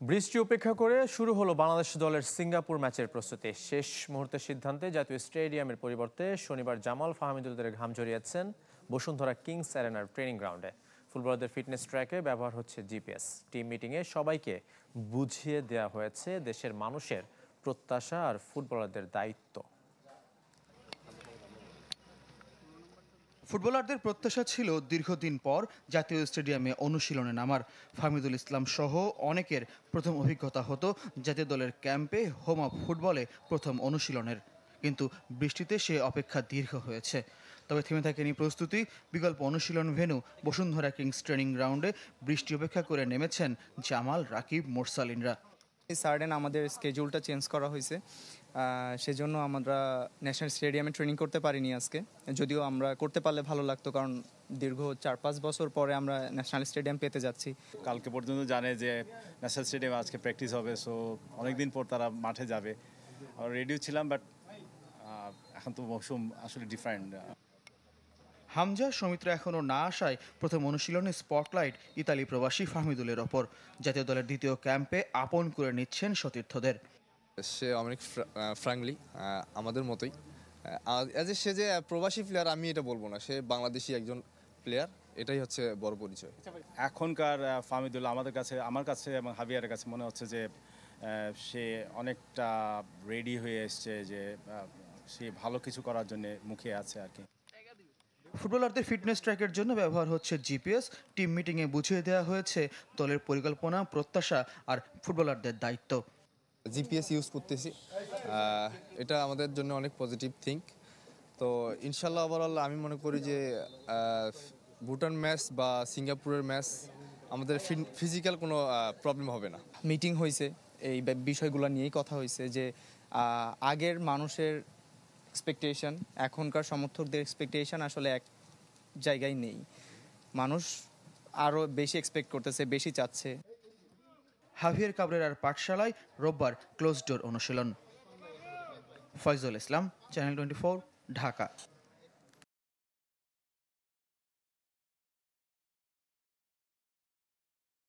বৃষ্টি উপেক্ষা করে শুরু হলো বাংলাদেশ দলের সিঙ্গাপুর ম্যাচের প্রস্তুতি। শেষ মুহূর্তের সিদ্ধান্তে জাতীয় স্টেডিয়ামের পরিবর্তে শনিবার জামাল ফাহমিদুলদের ঘাম ঝরিয়েছেন বসুন্ধরা কিংস অ্যারেনার ট্রেনিং গ্রাউন্ডে। ফুটবলারদের ফিটনেস ট্র্যাকে ব্যবহার হচ্ছে জিপিএস। টিম মিটিংয়ে সবাইকে বুঝিয়ে দেওয়া হয়েছে দেশের মানুষের প্রত্যাশা আর ফুটবলারদের দায়িত্ব। ফুটবলারদের প্রত্যাশা ছিল দীর্ঘদিন পর জাতীয় স্টেডিয়ামে অনুশীলনে নামার। ফাহমিদুল ইসলাম সহ অনেকের প্রথম অভিজ্ঞতা হতো জাতীয় দলের ক্যাম্পে হোম অফ ফুটবলে প্রথম অনুশীলনের, কিন্তু বৃষ্টিতে সে অপেক্ষা দীর্ঘ হয়েছে। তবে থেমে থাকেনি প্রস্তুতি। বিকল্প অনুশীলন ভেন্যু বসুন্ধরা কিংস ট্রেনিং গ্রাউন্ডে বৃষ্টি উপেক্ষা করে নেমেছেন জামাল, রাকিব, মোরসালিনরা। সাডেন আমাদের স্কেডিউলটা চেঞ্জ করা হয়েছে, সেজন্য আমরা ন্যাশনাল স্টেডিয়ামে ট্রেনিং করতে পারিনি আজকে। যদিও আমরা করতে পারলে ভালো লাগতো, কারণ দীর্ঘ 4-5 বছর পরে আমরা ন্যাশনাল স্টেডিয়াম পেতে যাচ্ছি। কালকে পর্যন্ত জানে যে ন্যাশনাল স্টেডিয়ামে আজকে প্র্যাকটিস হবে, সো অনেকদিন পর তারা মাঠে যাবে। আর রেডিও ছিলাম, বাট এখন তো মৌসুম আসলে ডিফারেন্ট। হামজা, সৌমিত্র এখনও না আসায় প্রথম অনুশীলনে স্পটলাইট ইতালি প্রবাসী ফাহমিদুলের ওপর। জাতীয় দলের দ্বিতীয় ক্যাম্পে আপন করে নিচ্ছেন সতীর্থদের। সে অনেক ফ্র্যাঙ্কলি আমাদের মতোই। সে যে প্রবাসী প্লেয়ার আমি এটা বলবো না, সে বাংলাদেশি একজন প্লেয়ার, এটাই হচ্ছে বড় পরিচয়। এখনকার ফাহমিদুল্লাহ আমার কাছে এবং হাবিয়ারের কাছে মনে হচ্ছে যে সে অনেকটা রেডি হয়ে এসছে, যে সে ভালো কিছু করার জন্য মুখে আছে আর কি। ফুটবলারদের ফিটনেস ট্র্যাকের জন্য ব্যবহার হচ্ছে জিপিএস। টিম মিটিংয়ে বুঝিয়ে দেওয়া হয়েছে দলের পরিকল্পনা, প্রত্যাশা আর ফুটবলারদের দায়িত্ব। জিপিএস ইউজ করতেছি, এটা আমাদের জন্য অনেক পজিটিভ থিঙ্ক। তো ইনশাল্লাহ ওভারঅল আমি মনে করি যে ভুটান ম্যাচ বা সিঙ্গাপুরের ম্যাচ আমাদের ফিজিক্যাল কোনো প্রবলেম হবে না। মিটিং হয়েছে, এই বিষয়গুলো নিয়েই কথা হয়েছে যে আগের মানুষের এক্সপেকটেশন, এখনকার সমর্থকদের এক্সপেকটেশন আসলে এক জায়গায় নেই। মানুষ আরও বেশি এক্সপেক্ট করতেছে, বেশি চাচ্ছে। হাভিয়ার কাবরেরার পাঠশালায় রোববার ক্লোজ ডোর অনুশীলন। ফয়জুল ইসলাম, চ্যানেল 24, ঢাকা।